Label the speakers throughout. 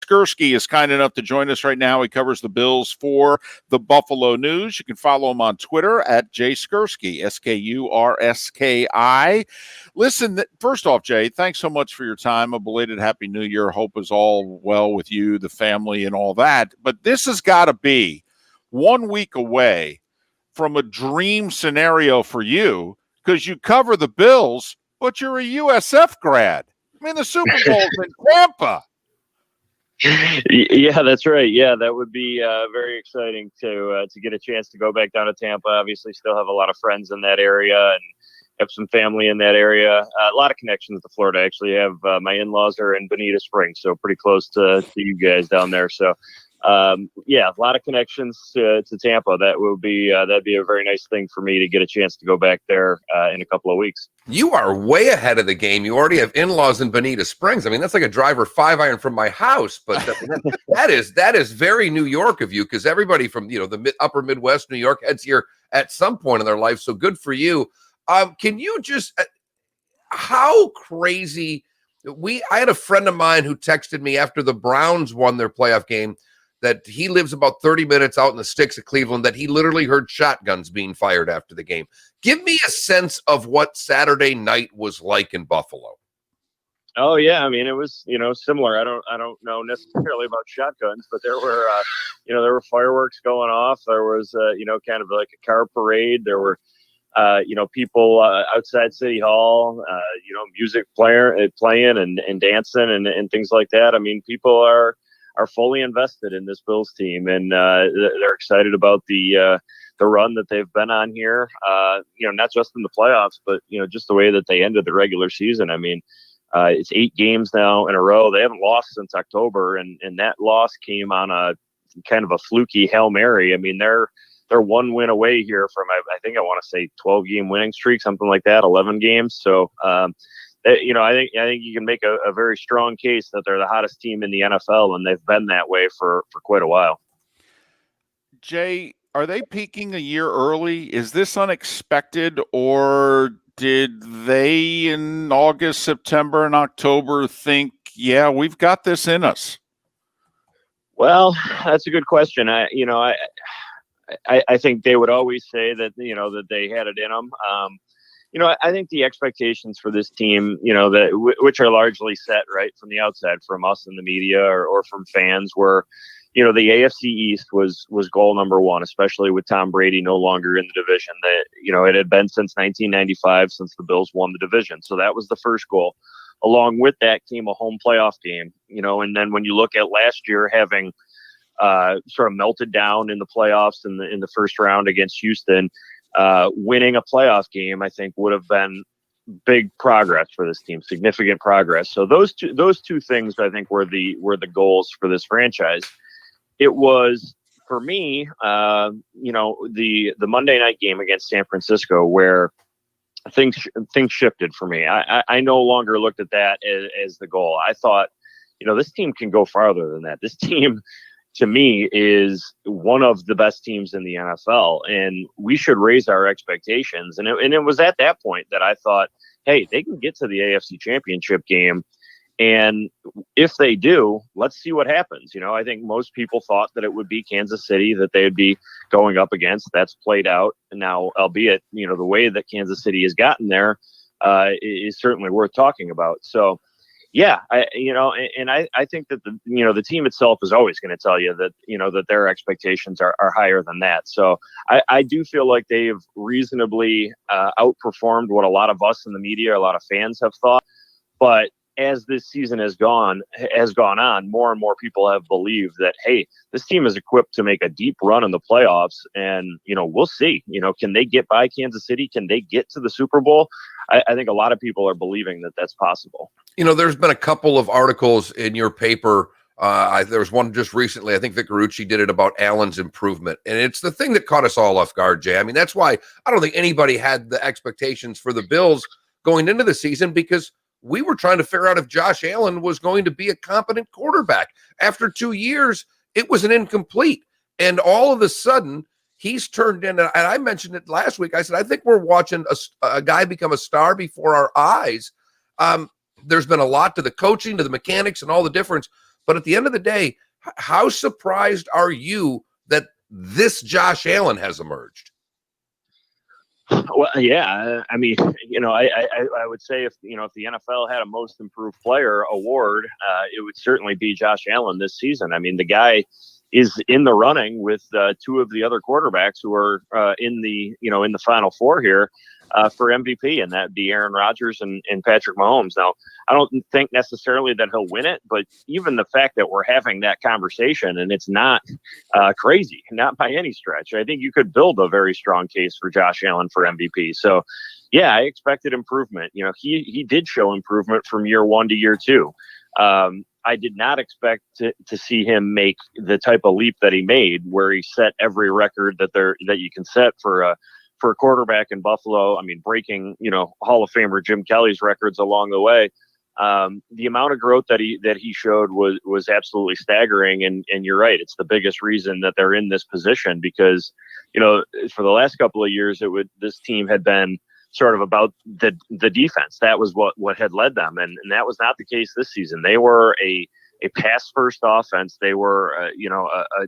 Speaker 1: Skursky is kind enough to join us right now. He covers the Bills for the Buffalo News. You can follow him on Twitter at Jay Skursky, Skurski. Listen, first off, Jay, thanks so much for your time. A belated Happy New Year. Hope is all well with you, the family, and all that. But this has got to be 1 week away from a dream scenario for you because you cover the Bills, but you're a USF grad. I mean, the Super Bowl's in Tampa.
Speaker 2: Yeah, that's right. Yeah, that would be very exciting to get a chance to go back down to Tampa. Obviously, still have a lot of friends in that area and have some family in that area. A lot of connections to Florida. Actually, have my in-laws are in Bonita Springs, so pretty close to you guys down there. So, yeah, a lot of connections to Tampa. That would be that'd be a very nice thing for me to get a chance to go back there in a couple of weeks.
Speaker 3: You are way ahead of the game. You already have in-laws in Bonita Springs. I mean, that's like a driver 5-iron from my house. But that is very New York of you, because everybody from the upper Midwest New York heads here at some point in their life. So good for you. Can you just how crazy? I had a friend of mine who texted me after the Browns won their playoff game that he lives about 30 minutes out in the sticks of Cleveland, that he literally heard shotguns being fired after the game. Give me a sense of what Saturday night was like in Buffalo.
Speaker 2: Oh yeah, I mean it was similar. I don't know necessarily about shotguns, but there were there were fireworks going off. There was kind of like a car parade. There were people outside City Hall, music playing and dancing and things like that. I mean, people are fully invested in this Bills team, and they're excited about the run that they've been on here. Not just in the playoffs, but just the way that they ended the regular season. I mean, it's 8 games now in a row. They haven't lost since October, and that loss came on a kind of a fluky Hail Mary. I mean, they're 1 win away here from, I think I want to say 12-game winning streak, something like that, 11 games. So, I think you can make a very strong case that they're the hottest team in the NFL, and they've been that way for quite a while.
Speaker 1: Jay, are they peaking a year early? Is this unexpected, or did they in August, September, and October think, yeah, we've got this in us?
Speaker 2: Well, that's a good question. I think they would always say that, that they had it in them. I think the expectations for this team, which are largely set right from the outside, from us in the media or from fans, were, the AFC East was goal number one, especially with Tom Brady no longer in the division. That it had been since 1995 since the Bills won the division, so that was the first goal. Along with that came a home playoff game, and then when you look at last year having sort of melted down in the playoffs in the first round against Houston. Winning a playoff game, I think, would have been big progress for this team, significant progress. So those two things, I think, were the goals for this franchise. It was, for me, the Monday night game against San Francisco, where things shifted for me. I no longer looked at that as the goal. I thought, this team can go farther than that. This team, to me, is one of the best teams in the NFL, and we should raise our expectations. And it was at that point that I thought, hey, they can get to the AFC Championship game, and if they do, let's see what happens. I think most people thought that it would be Kansas City that they would be going up against. That's played out now, albeit, the way that Kansas City has gotten there is certainly worth talking about. So, yeah, I think that the team itself is always going to tell you that, that their expectations are higher than that. So I do feel like they've reasonably outperformed what a lot of us in the media, a lot of fans have thought. But as this season has gone on, more and more people have believed that, hey, this team is equipped to make a deep run in the playoffs, and we'll see. Can they get by Kansas City? Can they get to the Super Bowl? I think a lot of people are believing that that's possible.
Speaker 3: There's been a couple of articles in your paper. There was one just recently. I think Vicarucci did it about Allen's improvement, and it's the thing that caught us all off guard, Jay. I mean, that's why I don't think anybody had the expectations for the Bills going into the season, because we were trying to figure out if Josh Allen was going to be a competent quarterback. After 2 years, it was an incomplete. And all of a sudden, he's turned into, and I mentioned it last week, I said, I think we're watching a guy become a star before our eyes. There's been a lot to the coaching, to the mechanics, and all the difference. But at the end of the day, how surprised are you that this Josh Allen has emerged?
Speaker 2: Well, yeah, I mean, I would say if the NFL had a most improved player award, it would certainly be Josh Allen this season. I mean, the guy is in the running with two of the other quarterbacks who are in the Final Four here for MVP, and that'd be Aaron Rodgers and Patrick Mahomes. Now, I don't think necessarily that he'll win it, but even the fact that we're having that conversation and it's not crazy, not by any stretch, I think you could build a very strong case for Josh Allen for MVP. So, yeah, I expected improvement. He did show improvement from year one to year two. I did not expect to see him make the type of leap that he made, where he set every record that you can set for a quarterback in Buffalo. I mean, breaking Hall of Famer Jim Kelly's records along the way. The amount of growth that he showed was absolutely staggering. And you're right, it's the biggest reason that they're in this position, because for the last couple of years this team had been sort of about the defense. That was what had led them, and that was not the case this season. They were a pass first offense. They were a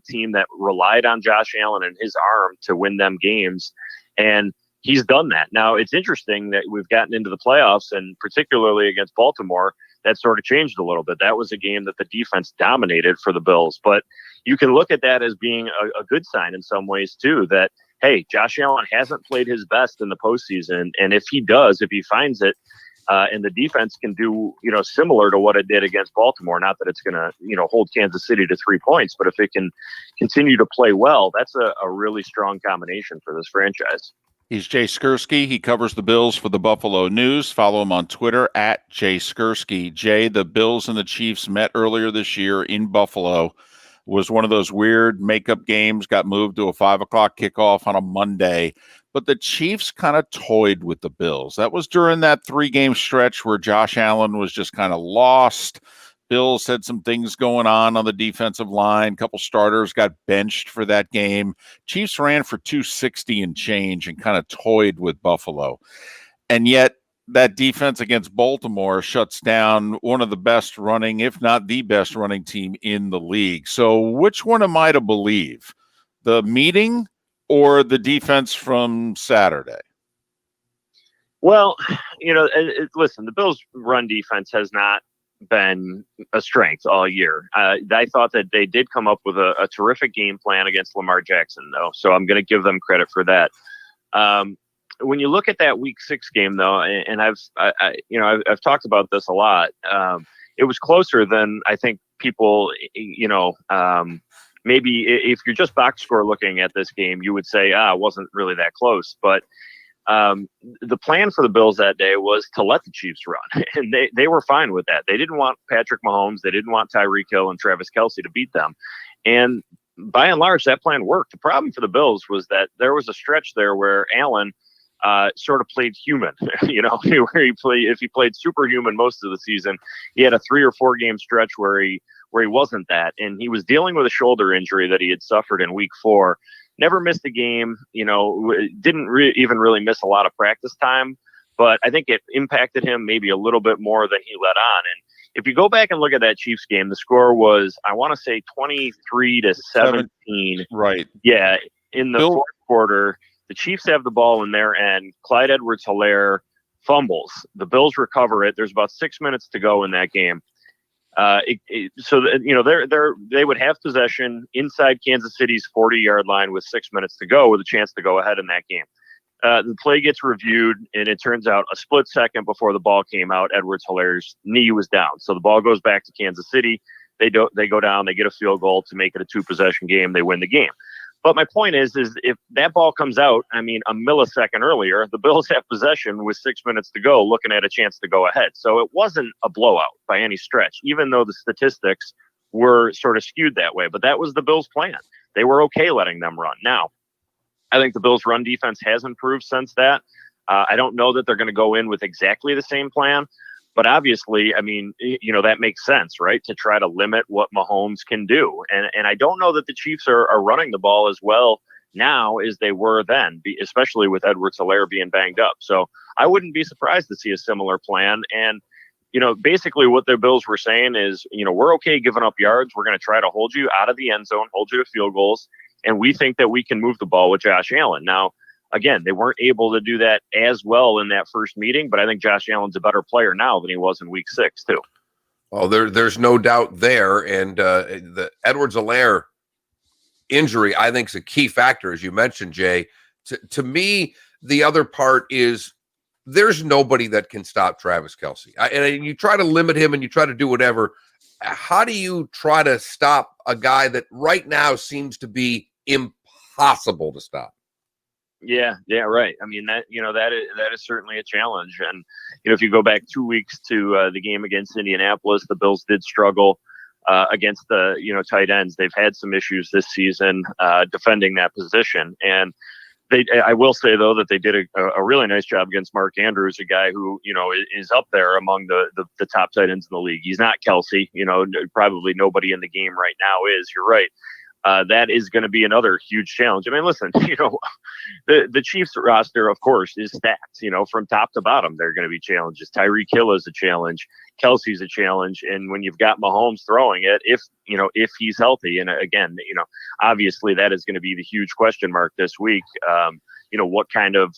Speaker 2: team that relied on Josh Allen and his arm to win them games, and he's done that. Now, it's interesting that we've gotten into the playoffs, and particularly against Baltimore, that sort of changed a little bit. That was a game that the defense dominated for the Bills, but you can look at that as being a good sign in some ways too, that hey, Josh Allen hasn't played his best in the postseason. And if he finds it, and the defense can do, similar to what it did against Baltimore, not that it's going to, hold Kansas City to 3 points, but if it can continue to play well, that's a really strong combination for this franchise.
Speaker 1: He's Jay Skursky. He covers the Bills for the Buffalo News. Follow him on Twitter at Jay Skursky. Jay, the Bills and the Chiefs met earlier this year in Buffalo. Was one of those weird makeup games, got moved to a 5:00 kickoff on a Monday. But the Chiefs kind of toyed with the Bills. That was during that 3-game stretch where Josh Allen was just kind of lost. Bills had some things going on the defensive line. A couple starters got benched for that game. Chiefs ran for 260 and change and kind of toyed with Buffalo. And yet that defense against Baltimore shuts down one of the best running, if not the best running team in the league. So which one am I to believe? The meeting or the defense from Saturday?
Speaker 2: Well, listen, the Bills' run defense has not been a strength all year. I thought that they did come up with a terrific game plan against Lamar Jackson, though. So I'm going to give them credit for that. When you look at that Week 6 game, though, and I've talked about this a lot, it was closer than I think people, maybe if you're just box score looking at this game, you would say, it wasn't really that close. But the plan for the Bills that day was to let the Chiefs run, and they were fine with that. They didn't want Patrick Mahomes. They didn't want Tyreek Hill and Travis Kelce to beat them. And by and large, that plan worked. The problem for the Bills was that there was a stretch there where Allen sort of played human, where if he played superhuman most of the season, he had a 3 or 4 game stretch where he wasn't that. And he was dealing with a shoulder injury that he had suffered in Week 4, never missed a game, didn't even really miss a lot of practice time, but I think it impacted him maybe a little bit more than he let on. And if you go back and look at that Chiefs game, the score was, I want to say 23-17.
Speaker 1: Right.
Speaker 2: Yeah. In the fourth quarter, the Chiefs have the ball in their end. Clyde Edwards-Helaire fumbles. The Bills recover it. There's about 6 minutes to go in that game. They would have possession inside Kansas City's 40-yard line with 6 minutes to go, with a chance to go ahead in that game. The play gets reviewed, and it turns out a split second before the ball came out, Edwards-Helaire's knee was down. So the ball goes back to Kansas City. They go down. They get a field goal to make it a 2-possession game. They win the game. But my point is if that ball comes out, a millisecond earlier, the Bills have possession with 6 minutes to go, looking at a chance to go ahead. So it wasn't a blowout by any stretch, even though the statistics were sort of skewed that way. But that was the Bills' plan. They were okay letting them run. Now, I think the Bills' run defense has improved since that. I don't know that they're going to go in with exactly the same plan. But obviously, that makes sense, right? To try to limit what Mahomes can do. And I don't know that the Chiefs are running the ball as well now as they were then, especially with Edwards-Helaire being banged up. So I wouldn't be surprised to see a similar plan. And basically what the Bills were saying is, we're okay giving up yards. We're going to try to hold you out of the end zone, hold you to field goals. And we think that we can move the ball with Josh Allen. Now, again, they weren't able to do that as well in that first meeting, but I think Josh Allen's a better player now than he was in week 6 too.
Speaker 3: Oh, there's no doubt there. And the Edwards-Helaire injury, I think, is a key factor, as you mentioned, Jay. To me, the other part is there's nobody that can stop Travis Kelce. And you try to limit him and you try to do whatever. How do you try to stop a guy that right now seems to be impossible to stop?
Speaker 2: Yeah, right. I mean, that is certainly a challenge. And if you go back 2 weeks to the game against Indianapolis, the Bills did struggle against the tight ends. They've had some issues this season defending that position. And I will say, though, that they did a really nice job against Mark Andrews, a guy who, is up there among the top tight ends in the league. He's not Kelce, probably nobody in the game right now is. You're right. That is going to be another huge challenge. I mean, listen, the Chiefs roster, of course, is stacked, from top to bottom. They're going to be challenges. Tyreek Hill is a challenge. Kelsey's a challenge. And when you've got Mahomes throwing it, if he's healthy, and again, obviously that is going to be the huge question mark this week. What kind of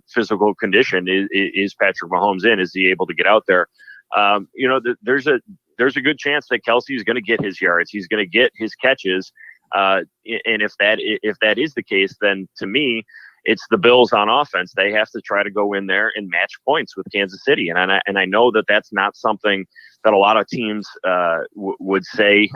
Speaker 2: physical condition is Patrick Mahomes in? Is he able to get out there? There's a good chance that Kelsey is going to get his yards. He's going to get his catches. And if that is the case, then to me, it's the Bills on offense. They have to try to go in there and match points with Kansas City. And I know that that's not something that a lot of teams would say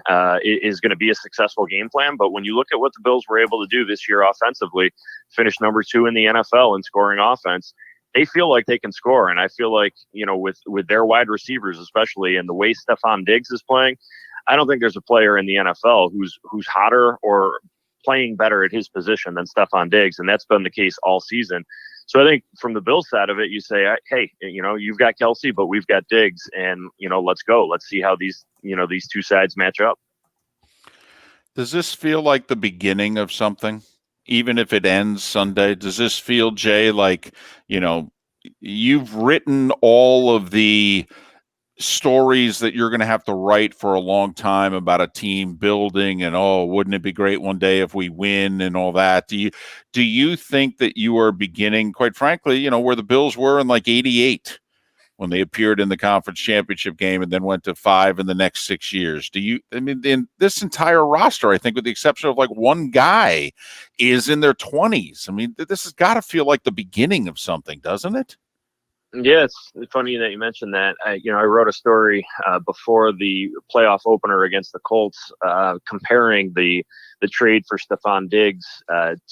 Speaker 2: is going to be a successful game plan. But when you look at what the Bills were able to do this year offensively, finish number 2 in the NFL in scoring offense, they feel like they can score. And I feel like, with their wide receivers, especially, and the way Stephon Diggs is playing, I don't think there's a player in the NFL who's hotter or playing better at his position than Stephon Diggs, and that's been the case all season. So I think from the Bills side of it, you say, hey, you've got Kelce, but we've got Diggs, and let's go. Let's see how these two sides match up.
Speaker 1: Does this feel like the beginning of something, even if it ends Sunday? Does this feel, Jay, like you've written all of the stories that you're going to have to write for a long time about a team building and, wouldn't it be great one day if we win and all that? Do you think that you are beginning, quite frankly, where the Bills were in like 88 when they appeared in the conference championship game and then went to 5 in the next 6 years? In this entire roster, I think with the exception of like one guy, is in their 20s. I mean, this has got to feel like the beginning of something, doesn't it?
Speaker 2: Yeah, it's funny that you mentioned that. I wrote a story before the playoff opener against the Colts, comparing the trade for Stephon Diggs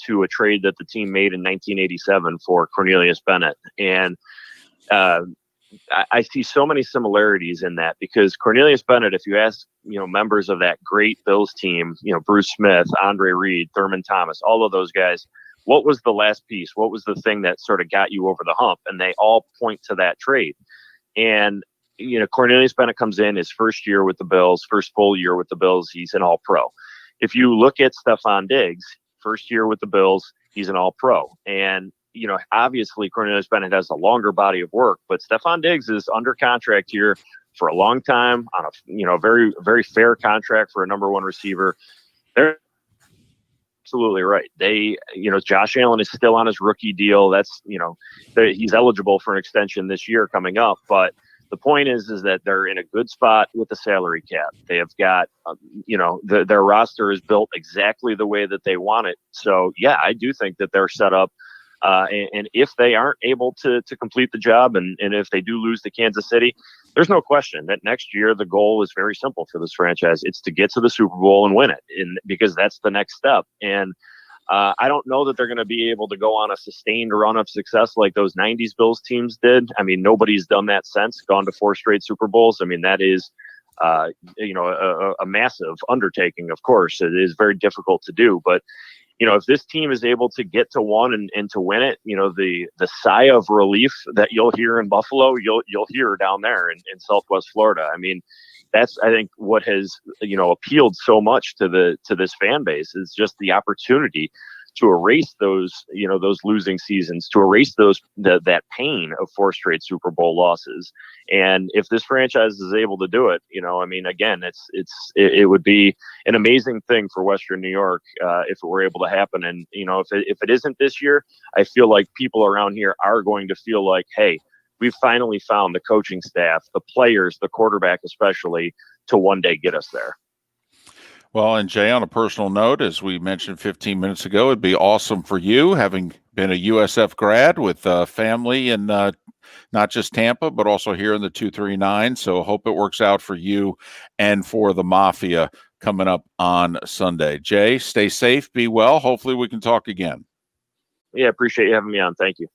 Speaker 2: to a trade that the team made in 1987 for Cornelius Bennett. And I see so many similarities in that, because Cornelius Bennett, if you ask, members of that great Bills team, Bruce Smith, Andre Reed, Thurman Thomas, all of those guys, what was the last piece? What was the thing that sort of got you over the hump? And they all point to that trade. And, Cornelius Bennett comes in his first year with the Bills, first full year with the Bills, he's an all-pro. If you look at Stephon Diggs, first year with the Bills, he's an all-pro. And, obviously Cornelius Bennett has a longer body of work, but Stephon Diggs is under contract here for a long time on a, very, very fair contract for a number 1 receiver. They're absolutely right. Josh Allen is still on his rookie deal. That's, he's eligible for an extension this year coming up. But the point is that they're in a good spot with the salary cap. They have got, their roster is built exactly the way that they want it. So, yeah, I do think that they're set up. And if they aren't able to complete the job, and if they do lose to Kansas City, there's no question that next year the goal is very simple for this franchise. It's to get to the Super Bowl and win it, because that's the next step. And I don't know that they're going to be able to go on a sustained run of success like those 90s Bills teams did. I mean, nobody's done that since, gone to 4 straight Super Bowls. I mean, that is a massive undertaking. Of course, it is very difficult to do, but if this team is able to get to 1 and to win it, the sigh of relief that you'll hear in Buffalo, you'll hear down there in Southwest Florida. I mean, that's, I think, what has, appealed so much to this fan base is just the opportunity to erase those, those losing seasons, to erase that pain of 4 straight Super Bowl losses. And if this franchise is able to do it, again, it would be an amazing thing for Western New York if it were able to happen. And, if it isn't this year, I feel like people around here are going to feel like, hey, we've finally found the coaching staff, the players, the quarterback especially, to one day get us there.
Speaker 1: Well, and Jay, on a personal note, as we mentioned 15 minutes ago, it'd be awesome for you, having been a USF grad with family in not just Tampa, but also here in the 239. So hope it works out for you and for the Mafia coming up on Sunday. Jay, stay safe, be well. Hopefully we can talk again.
Speaker 2: Yeah, appreciate you having me on. Thank you.